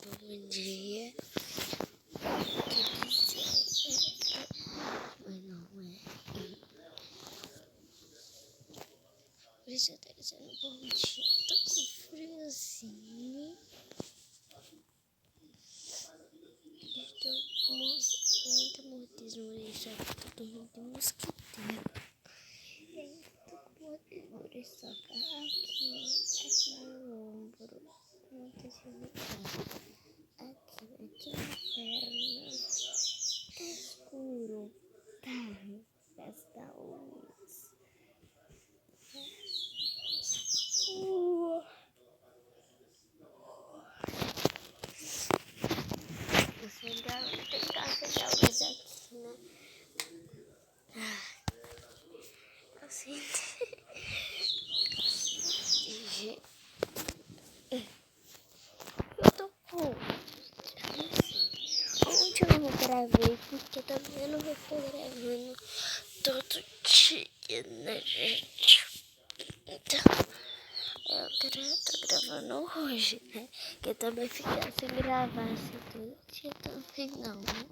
Bom dia. Que dizer? Mas não é. Por isso eu tô dizendo bom dia. Tô com friozinho. Estou com muito mortismo nisso. Tô dormindo de mosquiteiro. E aí tô com mortismo nisso. Aqui no ombro. Não sei se eu aqui na perna. Tá escuro. Tá. Festa luz. Tem que acender a luz aqui, né? Eu sinto. Eu tô com. Ontem eu não gravei porque também eu não vou ficar gravando todo dia, né, gente? Então, tô gravando hoje, né? Que eu também ficar sem gravar assim todo dia também não, né?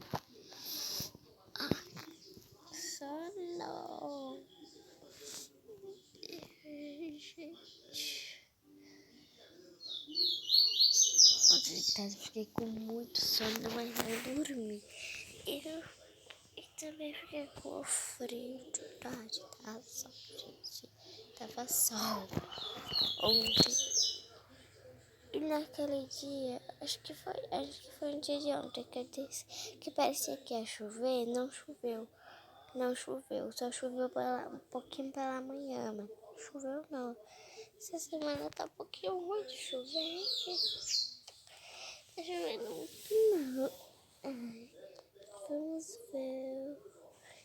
Só não. Gente. Ontem de tarde fiquei com muito sono, mas não dormi. E também fiquei com frio de tarde. Tava sol, gente. Tava sol ontem. E naquele dia, acho que foi um dia de ontem que eu disse que parecia que ia chover, não choveu. Não choveu, só choveu um pouquinho pela manhã, mas não choveu não. Essa semana tá um pouquinho ruim de chover, tá chovendo muito não. Ai, vamos ver.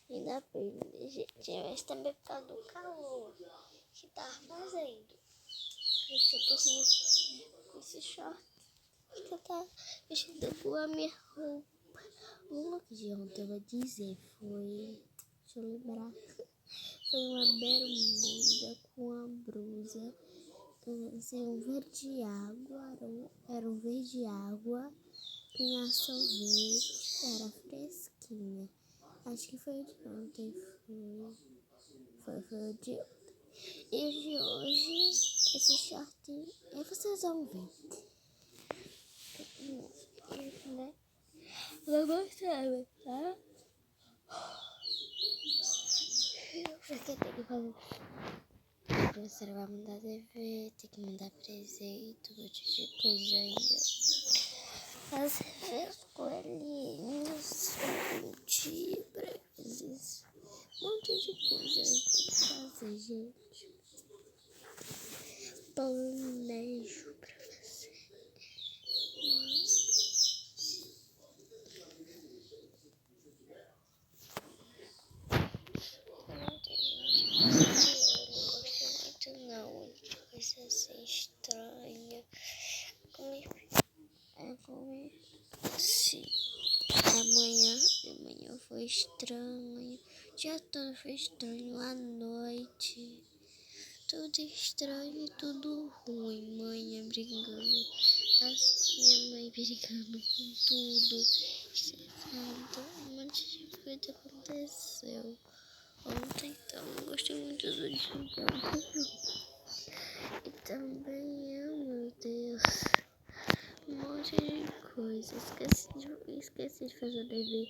Ainda bem, né, gente? Mas também por causa do calor que tá fazendo. Por isso eu dormi com esse short. Que eu tava vestido com a minha roupa. O look de ontem, eu vou dizer, foi... Deixa eu lembrar. Foi uma bermuda com a blusa. Assim, um verde água. Era um verde água. Tinha sorvete. Era fresquinha. Acho que foi o de ontem. Foi o de ontem. E o de hoje, esse shortinho. Aí vocês vão ver. Né? Vou mostrar, tá? Porque tem que fazer. A professora vai mandar dever, tem que mandar presente, um monte de coisa ainda. Fazer as coelhinhas, libras, um monte de coisa aí tem que fazer, gente. Planejo pra você. Não, coisa assim estranha. Sim. Amanhã foi estranho. O dia todo foi estranho. À noite. Tudo estranho e tudo ruim. Mãe brigando. Minha mãe brigando com tudo. Estressada. Um monte de coisa aconteceu. Ontem, então, eu gostei muito do dia. E também meu Deus, um monte de coisa. Esqueci de fazer o dever.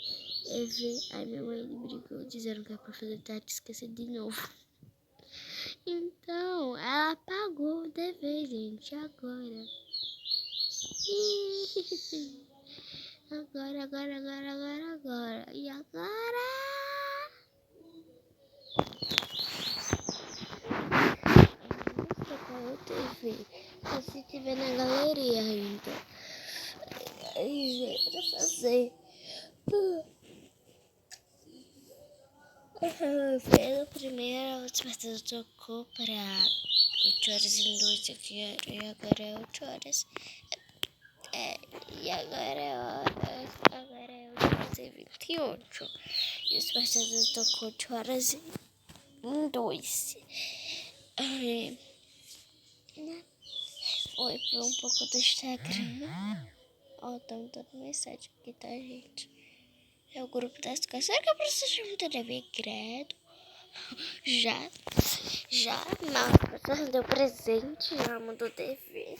Aí minha mãe brigou dizendo que a professora te esquecendo de novo. Então, ela apagou o dever, gente, agora. Agora. E agora? Eu TV. Se tiver na galeria ainda. Aí, pra fazer. Pelo primeiro, a despertador tocou para 8h02 e agora é 8h. E agora é 8h28. E o despertador tocou 8h02. Foi para um pouco do Instagram. Ó, tá mandando mensagem aqui, tá, gente? É o grupo da escola. Será que a professora já me deve credo? Já, mas a professora deu presente, já mandou dever.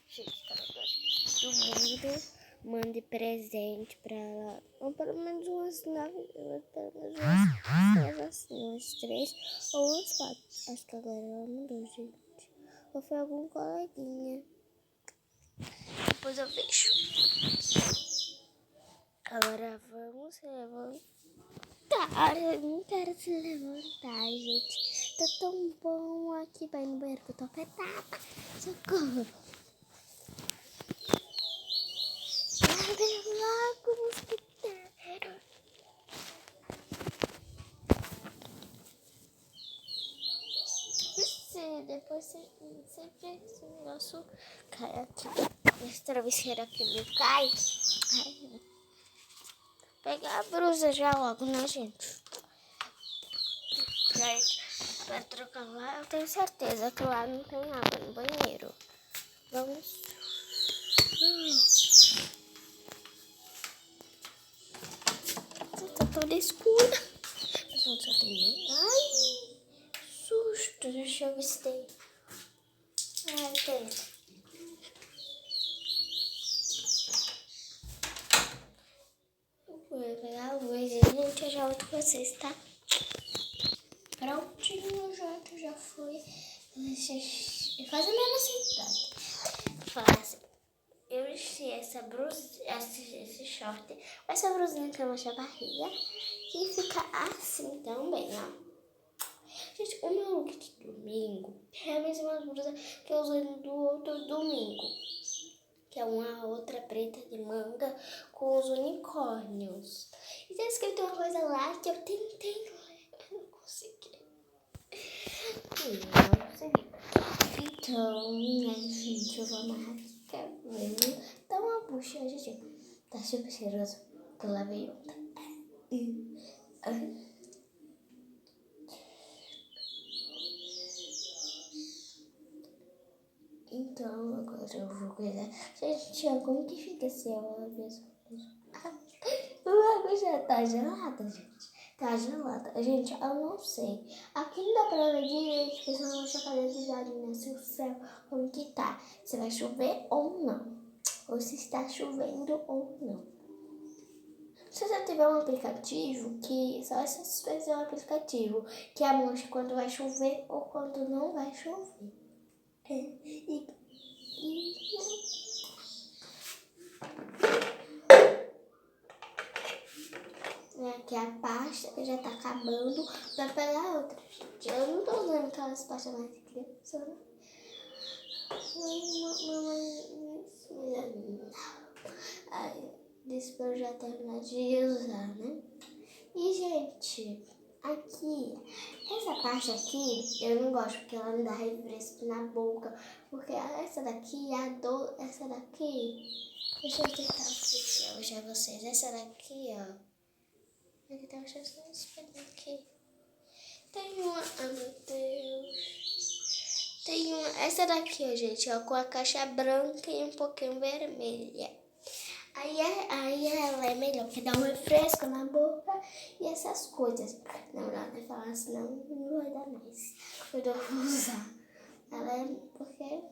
Gente, todo mundo mande presente pra ela. Ou pelo menos umas 9, pelo menos umas 3 ou umas 4. Acho que agora ela mandou, gente. Ou foi algum coleguinha. Depois eu vejo. Agora vamos levantar. Eu não quero se levantar, gente. Tá tão bom aqui. Vai no banheiro que eu tô apertada. Socorro. Abre logo, mosquiteiro. Depois sempre esse negócio cai aqui. Esse travesseiro aqui me cai. Ai, pegar a brusa já logo, né, gente? Pra trocar lá, eu tenho certeza que lá não tem água no banheiro. Vamos. Tá toda escura. Mas não só tem não. Ai, susto, deixa eu ver se tem. Ai, tem. Vou pegar a luz e gente, eu já volto com vocês, tá? Prontinho, já foi. Faz a mesma cidade. Fala assim. Eu vesti essa blusa, esse short, essa blusinha que mostra a barriga e fica assim também, ó. Gente, o meu look de domingo é a mesma blusa que eu usei no outro domingo, que é uma outra preta de manga com os unicórnios. E tá escrito uma coisa lá que eu tentei ler, eu não consegui. Não consegui. Então, minha gente, eu vou amarrar aqui cabelo. Dá uma bucha, gente. Tá super cheiroso. Que eu lavei ontem. Então, agora eu vou cuidar. Gente, como que fica se eu lavar as coisas? A água já tá gelada, gente. Tá gelada. Gente, eu não sei. Aqui não dá pra ver direito, porque senão eu vou chocar de jardim, se o céu, como que tá. Se vai chover ou não. Ou se está chovendo ou não. Se você tiver um aplicativo, que só essas coisas é um aplicativo, que mostra quando vai chover ou quando não vai chover. Aqui a pasta que já tá acabando, vai pegar outra. Eu não tô usando aquelas pastas mais de criança, né? Aí, desse pra eu já terminar de usar, né? E, gente, aqui, essa parte aqui, eu não gosto porque ela me dá refresco na boca. Porque essa daqui, essa daqui, deixa eu tentar assistir hoje a vocês. Essa daqui, ó. Aqui tá deixa eu só espelhar aqui. Tem uma, meu Deus. Tem uma, essa daqui, ó, gente, ó, com a caixa branca e um pouquinho vermelha. Aí ela é melhor, que dá um refresco na boca e essas coisas. Não dá pra falar, senão não vai dar mais. Eu vou usar. Ela é porque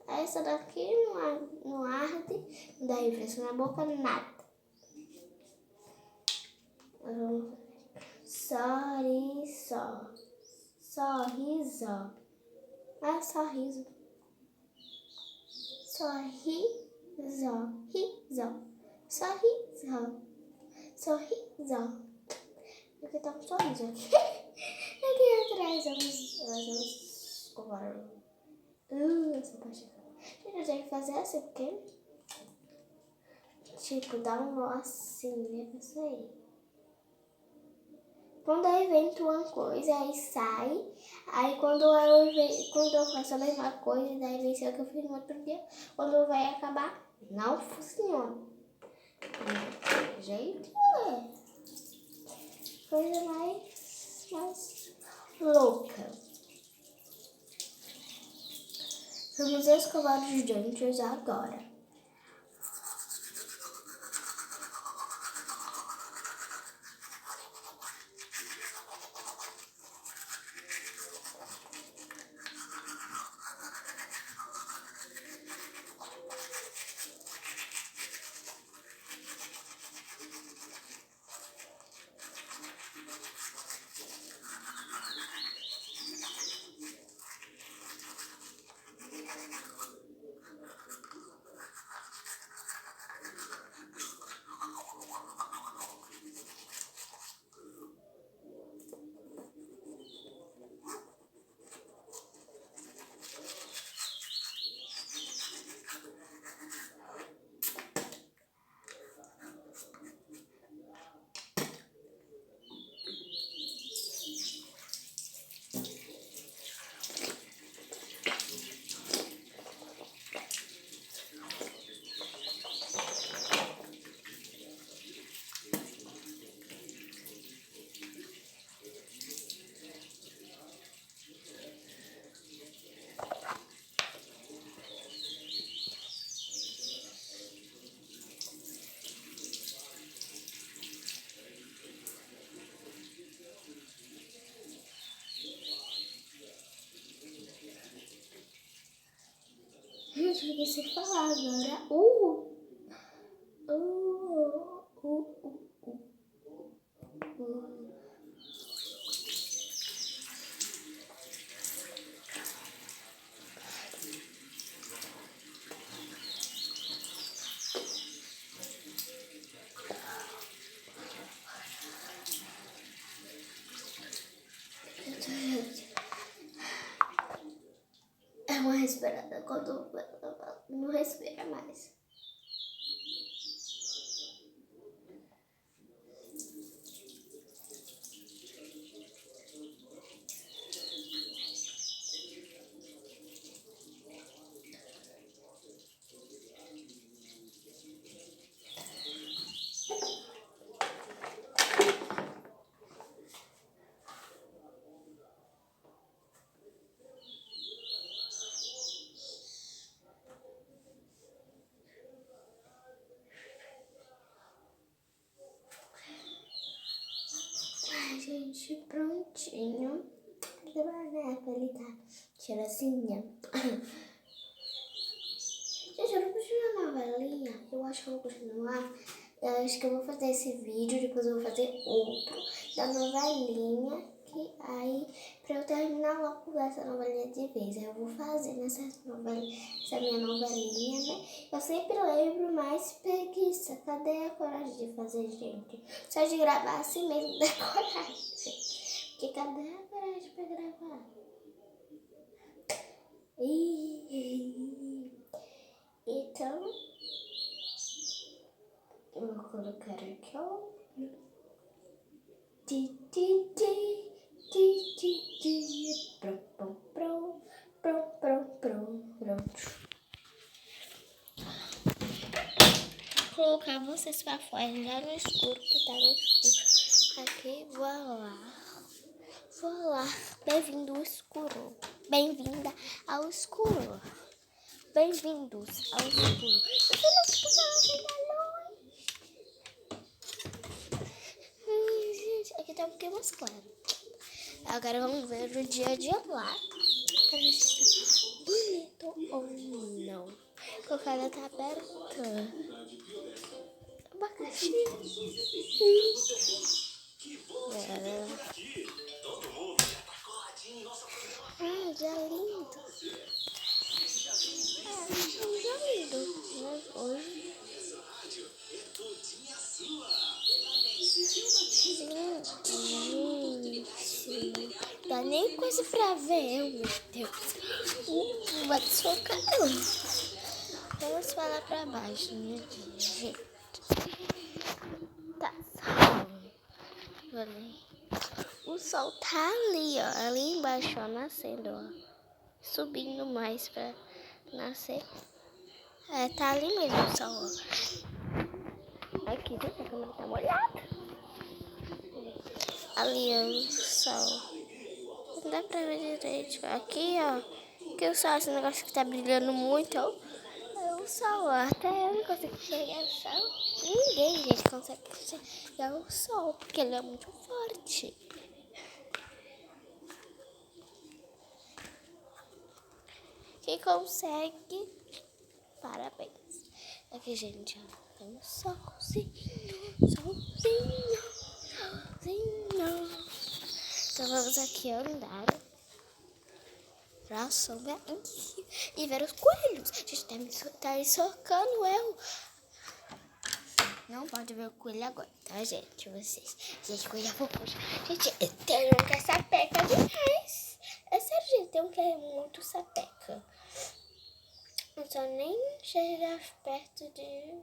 essa daqui não arde, não dá refresco na boca, nada. Sorriso. Sorriso. Ah, sorriso. Sorriso. Riso. Sorriso. Sorriso. Porque tá um sorriso aqui. Aqui atrás, vamos comparar. Essa parte aqui. Gente, eu tenho que fazer assim, porque tipo, dá um nó assim, né? Pra sair. Quando eu invento uma coisa, aí sai. Aí quando eu faço a mesma coisa, daí vem ser o que eu fiz no outro dia. Quando vai acabar, não funciona. Gente, coisa mais louca. Vamos escovar os dentes agora. Gente, fiquei sem falar agora. É uma respirada quando não respira mais. Ai, gente, prontinho. Devagar, ele tá tirosinha. Gente, eu não continuo a novelinha. Eu acho que eu vou continuar. Eu acho que eu vou fazer esse vídeo, depois eu vou fazer outro da novelinha. Que aí, pra eu terminar logo essa novelinha de vez, aí eu vou fazer essa minha novelinha, né? Eu sempre lembro, mais preguiça. Cadê a coragem de fazer, gente? Só de gravar assim mesmo dá coragem, gente. Porque cadê a coragem pra gravar? Então, eu vou colocar aqui, ó. Pronto. Vou colocar vocês pra fora, lá no escuro, que tá no escuro. Aqui, vou lá. Bem-vindo ao escuro. Bem-vinda ao escuro. Bem-vindos ao escuro. Você não precisa acender a luz. Gente, aqui tá um pouquinho mais claro. Agora vamos ver o dia de lá. Pra ver se tá bonito ou não. A cara tá aberta. Abacaxi. Ah, já é lindo. Já é lindo. Mas hoje... Gente, dá nem coisa pra ver, meu Deus. Bate socado. Vamos falar pra baixo, né, gente? Tá. O sol tá ali, ó. Ali embaixo, ó, nascendo, ó. Subindo mais pra nascer. É, tá ali mesmo o sol, ó. Aqui, gente, a câmera tá molhada. Ali, ó, o sol. Não dá pra ver direito. Aqui, ó. Aqui o sol, esse negócio que tá brilhando muito, ó. É o sol, ó. Até eu não consigo chegar ao sol. Ninguém, gente, consegue chegar ao sol, porque ele é muito forte. Quem consegue, parabéns. Aqui, gente, ó. Tem um solzinho. Então vamos aqui andar pra sombra e ver os coelhos. Gente, tá me socando eu. Não pode ver o coelho agora, tá, gente? Vocês. Gente, coelho é fofo. Gente, tem um que é sapeca demais. É sério, gente, tem um que é muito sapeca. Não só nem chegar perto de...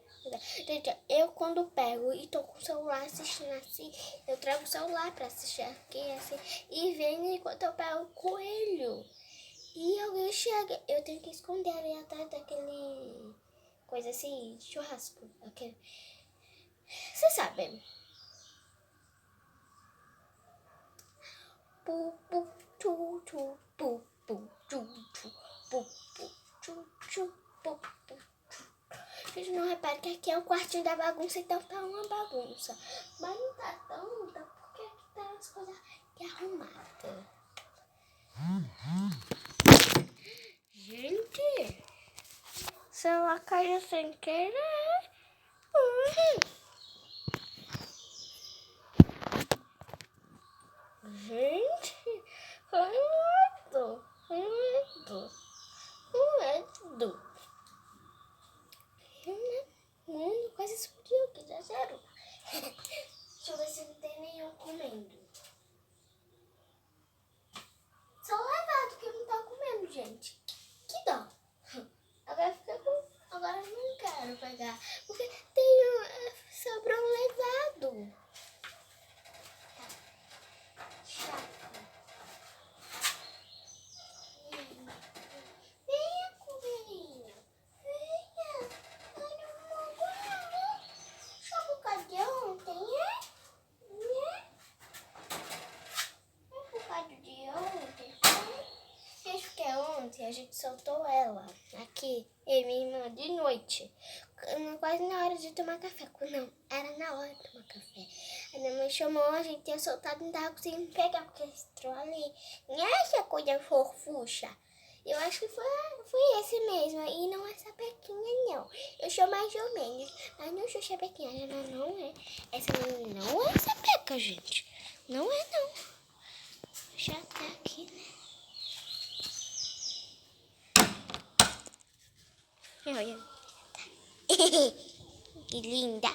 Gente, eu quando pego e tô com o celular assistindo assim, eu trago o celular pra assistir aqui, assim, e venho enquanto eu pego o coelho. E alguém chega, eu tenho que esconder ali atrás daquele... coisa assim, de churrasco. Aquele... Vocês sabem. Pu, pu, tchu, tchu, pu, pu, tchu, tchu, pu, pu, tchu, tchu, pu, pu. Gente, não repare que aqui é o quartinho da bagunça, então tá uma bagunça. Mas não tá tanta, porque aqui tá as coisas aqui arrumadas. Gente, celular caiu sem querer. Gente, foi medo. Mano, quase explodiu, que já zero. Deixa eu ver se não tem nenhum comendo. Só levado que não tá comendo, gente. Que dó. Agora fica com... Agora eu não quero pegar. Porque tem sobrou um levado. Chato. Venha, coelhinho. Venha. Eu não vou comer. Só por causa de ontem, Não por causa de ontem, Acho que é ontem a gente soltou ela aqui, eu e minha irmã, de noite. Quase na hora de tomar café. Não, era na hora de tomar café. A minha mãe chamou, a gente tinha soltado, não tava conseguindo pegar, porque ela entrou ali. E essa coisa fofucha. Eu acho que foi esse mesmo. E não é sapequinha, não. Eu sou mais ou menos. Mas não sou sapequinha. Ela não é. Essa não é sapeca, gente. Não é, não. Já tá aqui, né? Olha. Que linda.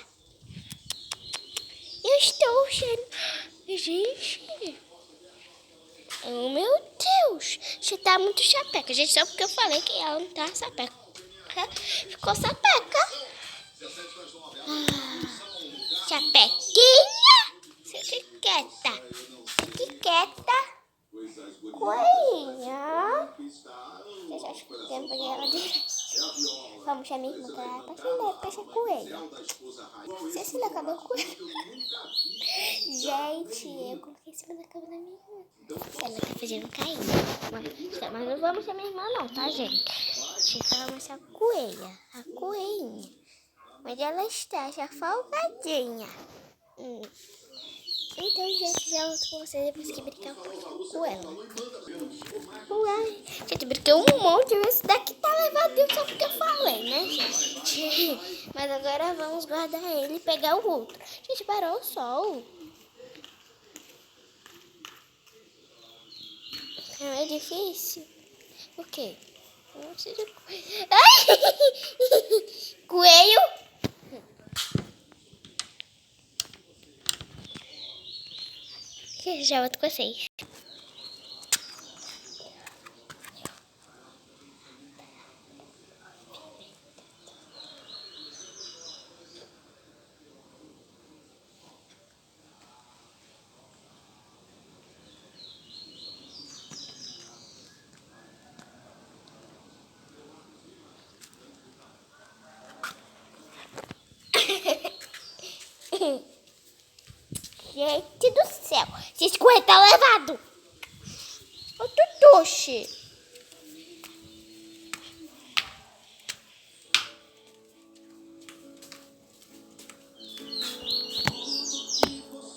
Eu estou sendo... Gente. Oh, meu Deus. Você tá muito sapeca. Gente, só porque eu falei que ela não tá sapeca. Ficou sapeca. Sapequinha. Fique quieta. Fique quieta. Coelhinha. Deixa eu tempo ela de... Vamos chamar minha irmã para essa coelha. Você não acabou com ela. Gente, eu coloquei em cima da cama da minha irmã. Ela tá fazendo cair. Mas não vamos chamar minha irmã não, tá, gente? Chegamos a coelha, a coelhinha. Mas ela está já folgadinha. Então, gente, já volto com vocês depois que brincar um pouquinho com ela. Uai, gente, brinquei um monte. Esse daqui tá levadinho só porque eu falei, né, gente? Mas agora vamos guardar ele e pegar o outro. Gente, parou o sol. Não é difícil? Por quê? Não seja coelho. Ai! Coelho! Já volto com vocês. Gente do céu, se escorrer tá levado. Ô, Tutuxi.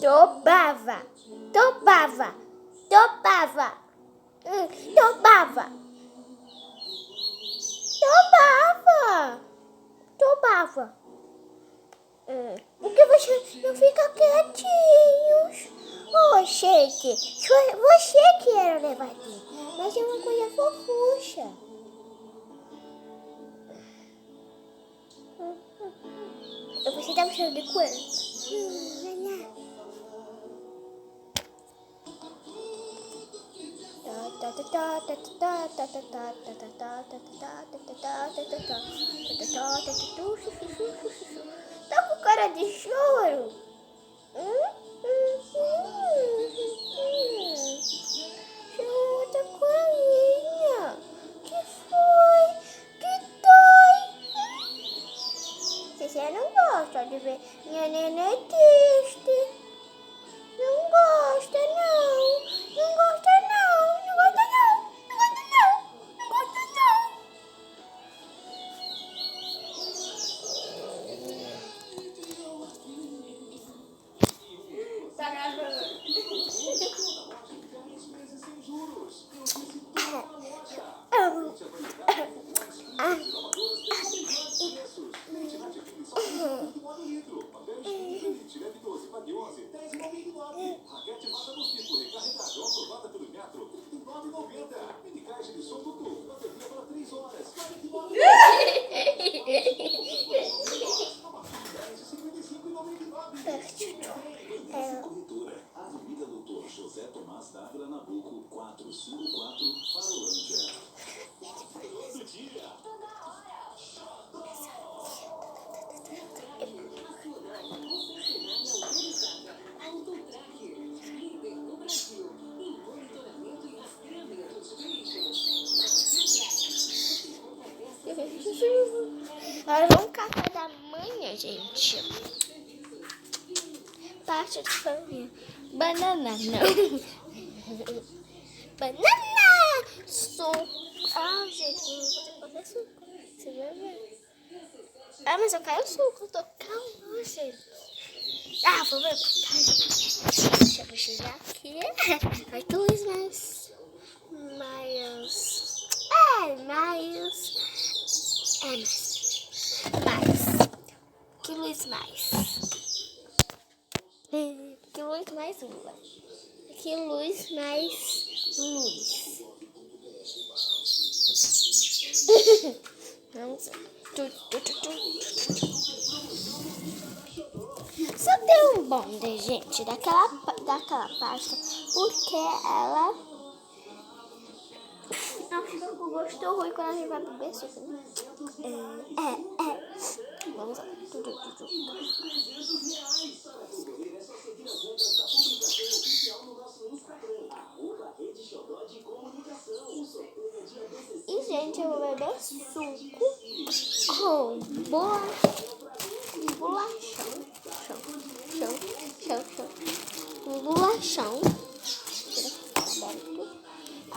Tobava. Tobava. Tobava. Tobava. Tobava. Tobava. Por que você não fica quietinhos? Ô, gente, você que era levadinho, mas é uma coisa fofucha. Você tá gostando de coelho? Tá com cara de choro? Chuta, coelhinha. Que foi? Que dói? Você não gosta de ver minha neném triste. Não gosta, não. Não gosta, não. Não gosta, não. Não gosta, não. Não gosta, não. Tá gravando. Avenida Doutor José Tomás Dávila Nabuco, 454, Farolândia. Todo dia. Agora vamos café da manhã, gente. Parte de família. Banana, não. Banana! Suco. Ah, gente, eu vou ter que fazer suco. Você vai ver. Ah, mas eu quero suco. Eu tô calma, gente. Ah, vou ver. Deixa eu chegar aqui. Vai que luz mais. Que luz mais. Que luz mais lua. Que luz mais luz. Vamos lá. Só tem um bonde, gente, daquela pasta, porque ela fica com gosto ruim quando a gente vai beber suco, né? Vamos lá. E, gente, eu vou beber suco com bolachão.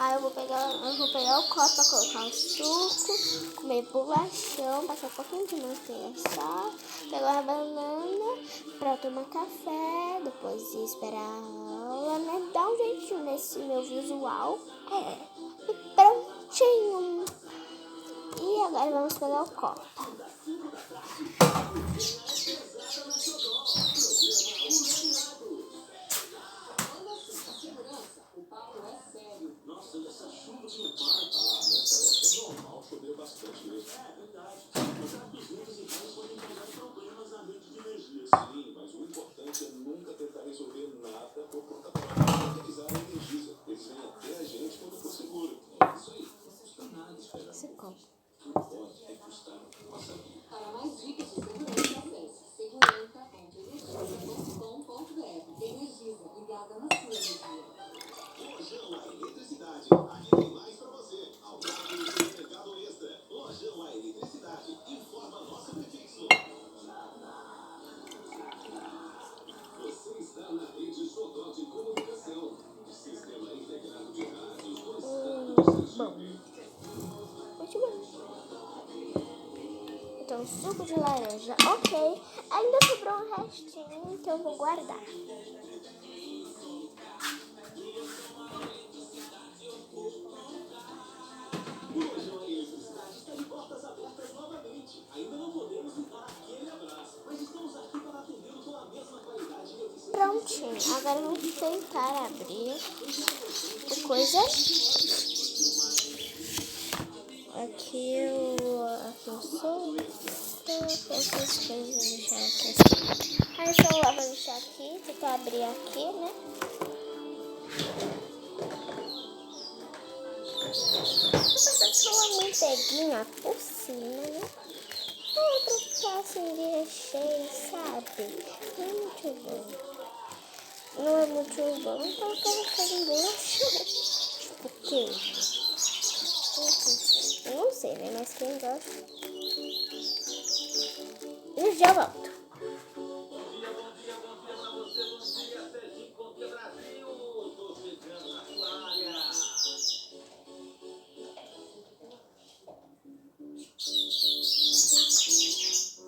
Aí eu vou pegar o copo pra colocar o suco, comer bolachão, passar um pouquinho de manteiga só, pegar uma banana pra tomar café, depois esperar a aula, né? Dar um jeitinho nesse meu visual. E prontinho. E agora vamos pegar o copo. Nossa, essa chuva que não para. É normal chover bastante mesmo. É verdade. Os vizinhos e pais podem causar problemas na rede de energia. Sim, mas o importante é nunca tentar resolver nada por conta própria. Utilizar a Energisa. Eles vêm até a gente quando for seguro. É isso aí. Não custa nada esperar. Esse copo. Não pode custar uma sabia. Para mais dicas de segurança, acesse segurança.energisa.com.br. Energisa, ligada na sua energia. Lojão A Eletricidade. Aqui tem mais pra você. Ao lado do Supermercado Extra. Lojão A Eletricidade. Informa nosso prefixo. Você está na rede Xodó de Comunicação. Sistema integrado de rádios do estado do Sergipe. Muito bom. Então, suco de laranja, ok. Ainda sobrou um restinho que eu vou guardar. Lojão A Eletricidade está de portas abertas novamente. Ainda não podemos lhe dar aquele abraço, mas estamos aqui para atendê-lo com a mesma qualidade e eficiência. Prontinho. Agora vamos tentar abrir a coisa. Aqui o suco. Essas coisas vou deixar aqui assim. Aí o celular vou deixar aqui. Tentar abrir aqui, né? Vou passar só uma manteiguinha por cima, né? Pra ficar assim de recheio, sabe? Não é muito bom. Não é muito bom, então eu quero fazer bolacha. Tipo queijo. Eu não sei, né? Mas quem gosta. E já volto. Bom dia pra você, bom dia, Serginho, bom dia, Brasil. Tô chegando na sua área.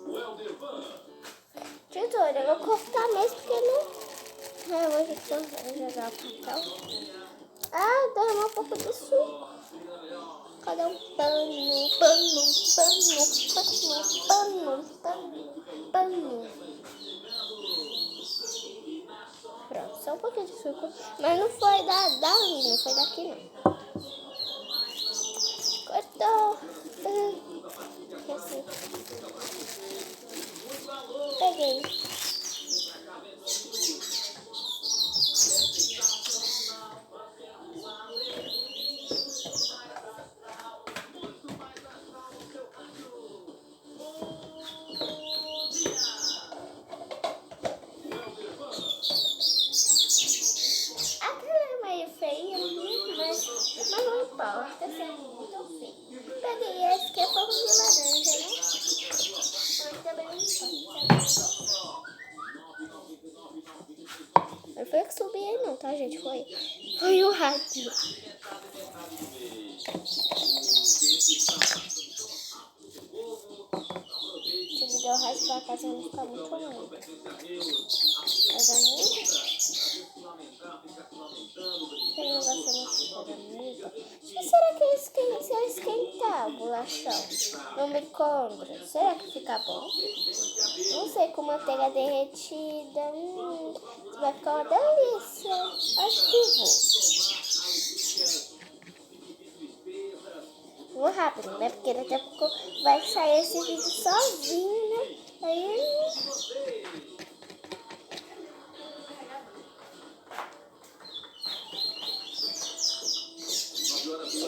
Welder Van. Tesoura, eu vou cortar mesmo porque não. Eu vou jogar o papel. Ah, derramou um pouco de suco. Cadê um pano? pano. Pronto, só um pouquinho de suco. Mas não foi dali, não foi daqui não. Cortou. Assim. Peguei. Aquela é meio feia, mas não importa, se é muito feio. Peguei esse que é fogo de laranja, né? Mas também não importa. Não foi eu que subi aí não, tá, gente? Foi o rádio. Se ligar o rádio pra casa não ficar muito longe. Mas a música... Esse negócio é muito bonito. E será que se eu esquentar o bolachão no micro-ondas, será que fica bom? Não sei, com manteiga derretida. Vai ficar uma delícia. Acho que vou. Vou rápido, né? Porque daqui a pouco vai sair esse vídeo sozinho, né? Aí...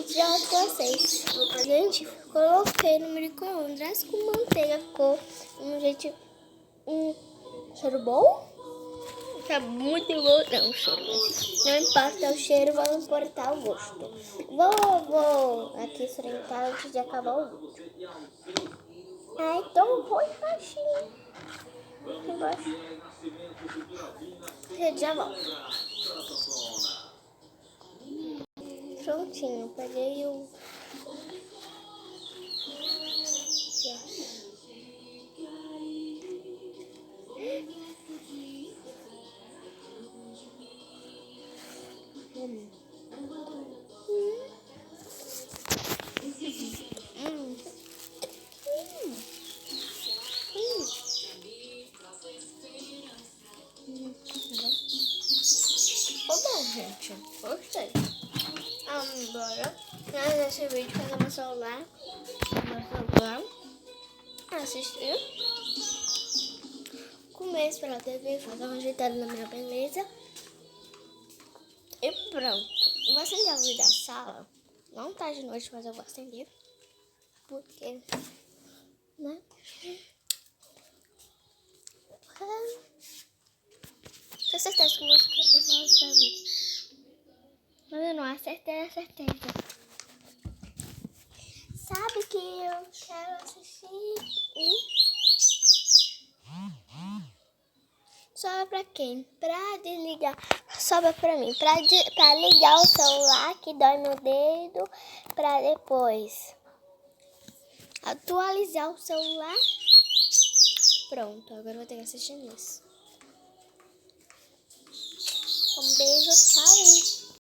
Já com vocês. Gente, coloquei no micro-ondas com manteiga, ficou cheiro bom? Tá muito bom, não, cheiro. Não importa o cheiro, vai importar o gosto. Vou aqui esfrentar antes de acabar o vídeo. Ai, tão ruim, baixinho. Embaixo. Eu já volto. Prontinho, peguei o... Ficou bom, gente. Gostei. Agora, nesse vídeo, pegar meu celular, assistir, comer, esperar a TV, fazer uma ajeitada na minha beleza e pronto. Eu vou acender a luz da sala. Não tá de noite, mas eu vou acender. Porque, né? Tenho certeza que meus colegas vão saber. Mas eu não acertei a certeza. Sabe que eu quero assistir? Sobra pra quem? Pra desligar. Sobra pra mim. Pra ligar o celular que dói no dedo. Pra depois atualizar o celular. Pronto, agora eu vou ter que assistir nisso. Um beijo, tchau.